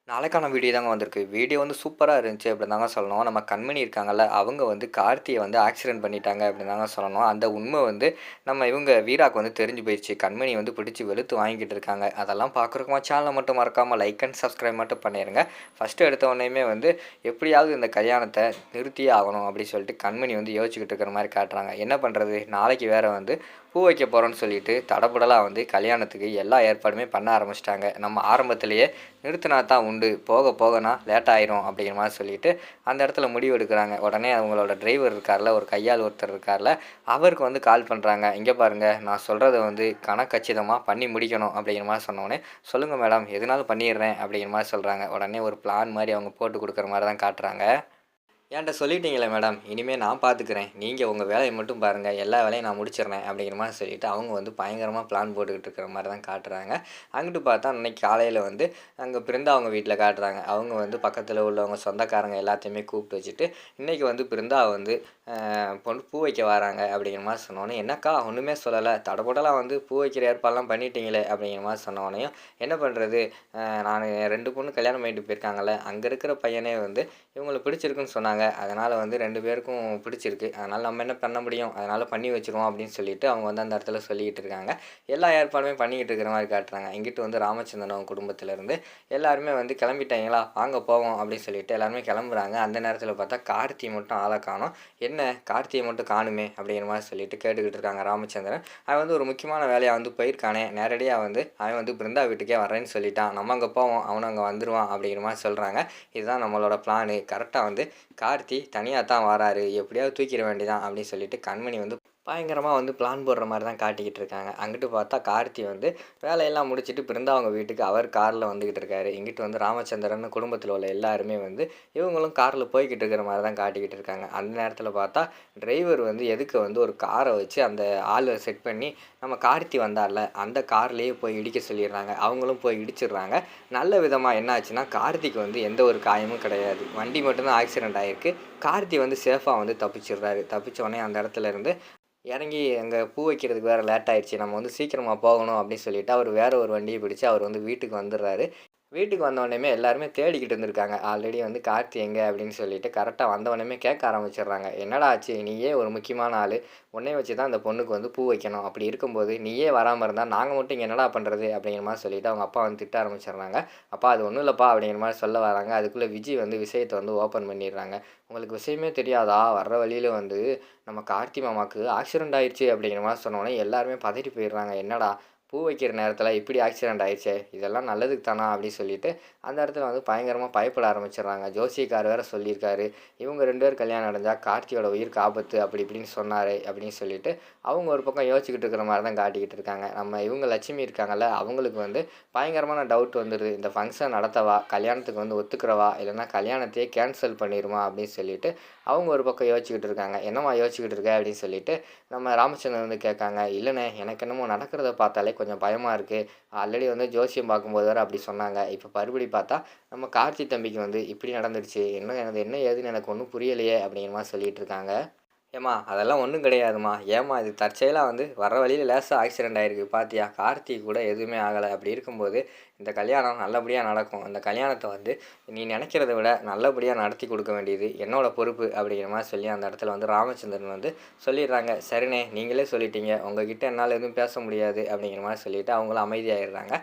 நாளைக்கான வீடியோ தாங்க வந்திருக்கு. வீடியோ வந்து சூப்பரா இருந்துச்சு அப்படின்னு தாங்க சொல்லணும். நம்ம கண்மணி இருக்காங்கல்ல, அவங்க வந்து கார்த்திய வந்து ஆக்சிடென்ட் பண்ணிட்டாங்க அப்படின்னு தாங்க சொல்லணும். அந்த உண்மை வந்து நம்ம இவங்க வீராக்கு வந்து தெரிஞ்சு போயிருச்சு. கண்மணி வந்து பிடிச்சு வெளுத்து வாங்கிட்டு இருக்காங்க. அதெல்லாம் பார்க்குறக்குமா சேனலை மட்டும் மறக்காம லைக் அண்ட் சப்ஸ்கிரைப் மட்டும் பண்ணிருங்க. ஃபர்ஸ்ட்டு எடுத்த உடனேயுமே வந்து எப்படியாவது இந்த கல்யாணத்த நிறுத்தியே ஆகணும் அப்படின்னு சொல்லிட்டு கண்மணி வந்து யோசிச்சுக்கிட்டு இருக்கிற மாரி காட்டுறாங்க. என்ன பண்ணுறது? நாளைக்கு வேற வந்து பூ வைக்க போகிறோன்னு சொல்லிட்டு தடபுடலா வந்து கல்யாணத்துக்கு எல்லா ஏற்பாடுமே பண்ண ஆரம்பிச்சிட்டாங்க. நம்ம ஆரம்பத்திலேயே நிறுத்தினா தான் உண்டு, போக போகனா லேட் ஆயிரும் அப்படிங்கிற மாதிரி சொல்லிட்டு அந்த இடத்துல முடிவு எடுக்கிறாங்க. உடனே அவங்களோட டிரைவர் இருக்கார்ல, ஒரு கையாள் ஒருத்தர் இருக்கார்ல, அவருக்கு வந்து கால் பண்ணுறாங்க. இங்கே பாருங்கள், நான் சொல்கிறத வந்து கணக்கச்சிதமாக பண்ணி முடிக்கணும் அப்படிங்கிற மாதிரி சொன்னோடனே, சொல்லுங்கள் மேடம், எதுனாலும் பண்ணிடுறேன் அப்படிங்கிற மாதிரி சொல்கிறாங்க. உடனே ஒரு பிளான் மாதிரி அவங்க போட்டு கொடுக்குற மாதிரி தான் காட்டுறாங்க. என்கிட்ட சொல்லிட்டீங்களே மேடம், இனிமேல் நான் பார்த்துக்கிறேன், நீங்கள் உங்கள் வேலையை மட்டும் பாருங்கள், எல்லா வேலையும் நான் முடிச்சிடுறேன் அப்படிங்கிற மாதிரி சொல்லிவிட்டு அவங்க வந்து பயங்கரமாக பிளான் போட்டுக்கிட்டு இருக்கிற மாதிரி தான் காட்டுறாங்க. அங்கிட்டு பார்த்தா அன்றைக்கி காலையில் வந்து அங்கே பிருந்தா அவங்க வீட்டில் காட்டுறாங்க. அவங்க வந்து பக்கத்தில் உள்ளவங்க சொந்தக்காரங்க எல்லாத்தையுமே கூப்பிட்டு வச்சுட்டு, இன்றைக்கி வந்து பிருந்தா வந்து பொண்ணு பூ வைக்க வராங்க அப்படிங்கிற மாதிரி சொன்னோன்னே, என்னக்கா ஒன்றுமே சொல்லலை, தடபுடலாக வந்து பூ வைக்கிற ஏற்பாடெல்லாம் பண்ணிட்டீங்களே அப்படிங்கிற மாதிரி சொன்னோடனையும், என்ன பண்ணுறது, நான் 2 பொண்ணு கல்யாணம் பண்ணிட்டு போயிருக்காங்கல்ல, அங்கே இருக்கிற பையனே வந்து இவங்களுக்கு பிடிச்சிருக்குன்னு சொன்னாங்க. அதனால் வந்து 2 பேருக்கும் பிடிச்சிருக்கு. அதனால் நம்ம என்ன பண்ண முடியும்? அதனால் பண்ணி வச்சுருவோம் அப்படின்னு சொல்லிட்டு அவங்க வந்து அந்த இடத்துல சொல்லிக்கிட்டு இருக்காங்க. எல்லா ஏற்பாடுமே பண்ணிக்கிட்டு இருக்கிற மாதிரி காட்டுறாங்க. இங்கிட்டு வந்து ராமச்சந்திரன் அவங்க குடும்பத்திலேருந்து எல்லாருமே வந்து கிளம்பிட்டாங்களா, வாங்க போவோம் அப்படின்னு சொல்லிட்டு எல்லாருமே கிளம்புறாங்க. அந்த நேரத்தில் பார்த்தா கார்த்தி மட்டும் ஆளை காணோம். என்ன கார்த்தியை மட்டும் காணுமே அப்படிங்கிற மாதிரி சொல்லிட்டு கேட்டுக்கிட்டு இருக்காங்க ராமச்சந்திரன். அவன் வந்து ஒரு முக்கியமான வேலையாக வந்து போயிருக்கானே, நேரடியாக வந்து அவன் வந்து பிருந்தா வீட்டுக்கே வரேன்னு சொல்லிட்டான், நம்ம அங்கே போவோம், அவனும் அங்கே வந்துடுவான் அப்படிங்கிற மாதிரி சொல்கிறாங்க. இதுதான் நம்மளோட பிளானு. கரெக்டாக வந்து கார்த்தி தனியாக தான் வராரு, எப்படியாவது தூக்கிட வேண்டியதான் அப்படின்னு சொல்லிட்டு கண்மணி வந்து பயங்கரமாக வந்து பிளான் போடுற மாதிரி தான் காட்டிக்கிட்டு இருக்காங்க. அங்கிட்டு பார்த்தா கார்த்தி வந்து வேலையெல்லாம் முடிச்சுட்டு பிருந்தா அவங்க வீட்டுக்கு அவர் காரில் வந்துக்கிட்டு இருக்காரு. இங்கிட்டு வந்து ராமச்சந்திரன் குடும்பத்தில் உள்ள எல்லாருமே வந்து இவங்களும் காரில் போய்கிட்டு இருக்கிற மாதிரி தான் காட்டிக்கிட்டு இருக்காங்க. அந்த நேரத்தில் பார்த்தா டிரைவர் வந்து எதுக்கு வந்து ஒரு காரை வச்சு அந்த ஆளை செட் பண்ணி நம்ம கார்த்தி வந்தார்ல அந்த கார்லேயே போய் இடிக்க சொல்லிடுறாங்க. அவங்களும் போய் இடிச்சிடுறாங்க. நல்ல விதமாக என்ன ஆச்சுன்னா, கார்த்திக்கு வந்து எந்த ஒரு காயமும் கிடையாது. வண்டி மட்டும்தான் ஆக்சிடென்ட் ஆகிருக்கு. கார்த்தி வந்து சேஃபாக வந்து தப்பிச்சிடுறாரு. தப்பிச்ச உடனே அந்த இடத்துல இருந்து இறங்கி அங்கே பூ வைக்கிறதுக்கு வேறு லேட் ஆயிடுச்சு, நம்ம வந்து சீக்கிரமாக போகணும் அப்படின்னு சொல்லிட்டு அவர் வேறு ஒரு வண்டியை பிடிச்சு அவர் வந்து வீட்டுக்கு வந்துடுறாரு. வீட்டுக்கு வந்தோடனேயுமே எல்லாருமே தேடிக்கிட்டு இருந்திருக்காங்க. ஆல்ரெடி வந்து கார்த்தி எங்கே அப்படின்னு சொல்லிட்டு கரெக்டாக வந்தவொடனேயுமே கேட்க ஆரம்பிச்சிடுறாங்க. என்னடா ஆச்சு, நீயே ஒரு முக்கியமான ஆள், உன்னைய வச்சு தான் அந்த பொண்ணுக்கு வந்து பூ வைக்கணும், அப்படி இருக்கும்போது நீயே வராமல் இருந்தால் நாங்கள் மட்டும் இங்கே என்னடா பண்ணுறது அப்படிங்கிற மாதிரி சொல்லிட்டு அவங்க அப்பா வந்து திட்ட ஆரம்பிச்சிடுறாங்க. அப்பா அது ஒன்றும் இல்லைப்பா அப்படிங்கிற மாதிரி சொல்ல வராங்க. அதுக்குள்ளே விஜய் வந்து விஷயத்தை வந்து ஓப்பன் பண்ணிடுறாங்க. உங்களுக்கு விஷயமே தெரியாதா, வர்ற வழியில் வந்து நம்ம கார்த்தி மாமாவுக்கு ஆக்சிடென்ட் ஆயிடுச்சு அப்படிங்கிற மாதிரி சொன்னோன்னே எல்லாருமே பதறி போயிடுறாங்க. என்னடா பூ வைக்கிற நேரத்தில் இப்படி ஆக்சிடென்ட் ஆயிடுச்சே, இதெல்லாம் நல்லதுக்கு தானா அப்படின்னு சொல்லிட்டு அந்த இடத்துல வந்து பயங்கரமாக பயப்பட ஆரம்பிச்சிடுறாங்க. ஜோசியக்கார் வேறு சொல்லியிருக்காரு, இவங்க 2 பேர் கல்யாணம் அடைஞ்சால் கார்த்தியோட உயிருக்கு ஆபத்து அப்படி இப்படின்னு சொன்னார் அப்படின்னு சொல்லிட்டு அவங்க ஒரு பக்கம் யோசிச்சுக்கிட்டு இருக்கிற மாதிரி தான் காட்டிக்கிட்டு இருக்காங்க. நம்ம இவங்க லட்சுமி இருக்காங்கல்ல, அவங்களுக்கு வந்து பயங்கரமான டவுட் வந்துடுது. இந்த ஃபங்க்ஷன் நடத்தவா, கல்யாணத்துக்கு வந்து ஒத்துக்கிறவா, இல்லைன்னா கல்யாணத்தையே கேன்சல் பண்ணிடுமா அப்படின்னு சொல்லிட்டு அவங்க ஒரு பக்கம் யோசிச்சுக்கிட்டு இருக்காங்க. என்னம்மா யோசிச்சுக்கிட்டு இருக்க அப்படின்னு சொல்லிட்டு நம்ம ராமச்சந்திரன் வந்து கேட்காங்க. இல்லைண்ணே, எனக்கு என்னமோ நடக்கிறத பார்த்தாலே கொஞ்சம் பயமாக இருக்குது. ஆல்ரெடி வந்து ஜோசியம் பார்க்கும்போது வேறு அப்படி சொன்னாங்க. இப்போ மறுபடி பார்த்தா நம்ம கார்த்தி தம்பிக்கு வந்து இப்படி நடந்துடுச்சு. எனது என்ன ஏதுன்னு எனக்கு ஒன்றும் புரியலையே அப்படிங்கிற மாதிரி சொல்லிட்டு இருக்காங்க. ஏம்மா அதெல்லாம் ஒன்றும் கிடையாதும்மா, ஏம்மா இது தற்செயலாக வந்து வர வழியில் லேசாக ஆக்சிடெண்ட் ஆகிருக்கு பார்த்தியா, கார்த்திக் கூட எதுவுமே ஆகலை. அப்படி இருக்கும்போது இந்த கல்யாணம் நல்லபடியாக நடக்கும். இந்த கல்யாணத்தை வந்து நீ நினைக்கிறத விட நல்லபடியாக நடத்தி கொடுக்க வேண்டியது என்னோட பொறுப்பு அப்படிங்கிற மாதிரி சொல்லி அந்த இடத்துல வந்து ராமச்சந்திரன் வந்து சொல்லிடுறாங்க. சரிண்ணே, நீங்களே சொல்லிட்டீங்க, உங்ககிட்ட என்னால் எதுவும் பேச முடியாது அப்படிங்கிற மாதிரி சொல்லிவிட்டு அவங்களும் அமைதியாகிடுறாங்க.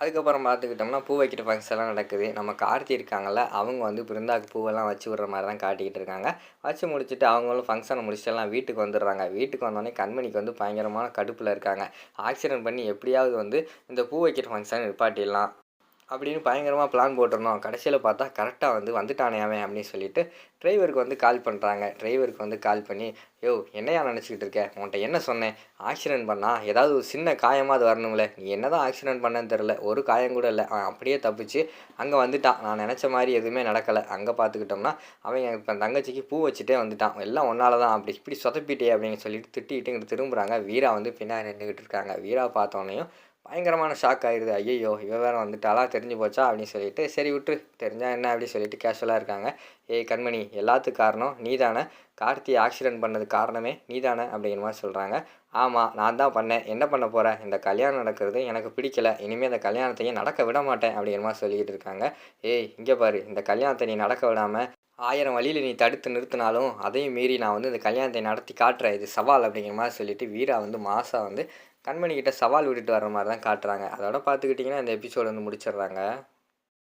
அதுக்கப்புறம் பார்த்துக்கிட்டோம்னா பூ வைக்கிற ஃபங்க்ஷன்லாம் நடக்குது. நம்ம கார்த்தி இருக்காங்கல்ல, அவங்க வந்து பிருந்தாவுக்கு பூவெல்லாம் வச்சு விடுற மாதிரி தான் காட்டிக்கிட்டு இருக்காங்க. வச்சு முடிச்சுட்டு அவங்களும் ஃபங்க்ஷனை முடிச்சுட்டு எல்லாம் வீட்டுக்கு வந்துடுறாங்க. வீட்டுக்கு வந்தோடனே கண்மணிக்கு வந்து பயங்கரமான கடுப்பில் இருக்காங்க. ஆக்சிடென்ட் பண்ணி எப்படியாவது வந்து இந்த பூ வைக்கிற ஃபங்க்ஷனை நிப்பாட்டிடலாம் அப்படின்னு பயங்கரமாக பிளான் போட்டிருந்தோம். கடைசியில் பார்த்தா கரெக்டாக வந்து வந்துட்டானே அவன் அப்படின்னு சொல்லிட்டு டிரைவருக்கு வந்து கால் பண்ணுறாங்க. டிரைவருக்கு வந்து கால் பண்ணி, யோ என்னையா நினச்சிக்கிட்டு இருக்க, உன்கிட்ட என்ன சொன்னேன், ஆக்சிடென்ட் பண்ணால் ஏதாவது ஒரு சின்ன காயமாக அது வரணுங்களே, நீ என்ன தான் ஆக்சிடென்ட் பண்ணேன்னு தெரில, ஒரு காயம் கூட இல்லை, அவன் அப்படியே தப்பிச்சு அங்கே வந்துட்டான், நான் நினச்ச மாதிரி எதுவுமே நடக்கலை. அங்கே பார்த்துக்கிட்டோம்னா அவன் இப்போ தங்கச்சிக்கு பூ வச்சுட்டே வந்துட்டான், எல்லாம் ஒன்றால் தான், அப்படி இப்படி சொதப்பிட்டே அப்படின்னு சொல்லிட்டு திட்டிகிட்டு இங்கிட்டு திரும்புகிறாங்க. வீரா வந்து பின்னாடி நின்றுக்கிட்டு இருக்காங்க. வீரா பார்த்தோன்னையும் பயங்கரமான ஷாக் ஆயிடுது. ஐயய்யோ! இவ வேற வந்துட்டாளா? தெரிஞ்சு போச்சா? அப்படின்னு சொல்லிட்டு, சரி விட்டுரு தெரிஞ்சா என்ன அப்படின்னு சொல்லிட்டு கேஷுவலா இருக்காங்க. ஏய் கண்மணி எல்லாத்துக்கும் காரணம் நீ தானே. கார்த்திய ஆக்சிடென்ட் பண்ணதுக்கு காரணமே நீ தானே அப்படிங்கிற மாரி சொல்கிறாங்க. ஆமாம் நான் தான் பண்ணேன். என்ன பண்ண போற? இந்த கல்யாணம் நடக்கிறது எனக்கு பிடிக்கல. இனிமேல் இந்த கல்யாணத்தையும் நடக்க விட மாட்டேன் அப்படிங்கிற மாரி சொல்லிக்கிட்டு இருக்காங்க. ஏய் இங்கே பாரு இந்த கல்யாணத்த நீ நடக்க விடாம 1000 வழியில நீ தடுத்து நிறுத்தினாலும், அதையும் மீறி நான் வந்து இந்த கல்யாணத்தை நடத்தி காட்டுறேன். இது சவால் அப்படிங்கிற மாரி சொல்லிட்டு வீரா வந்து மாஸா வந்து கண்மணிக்கிட்ட சவால் விட்டுட்டு வர மாரி தான் காட்டுறாங்க. அதோட பார்த்துக்கிட்டிங்கன்னா இந்த எபிசோட் வந்து முடிச்சிடுறாங்க.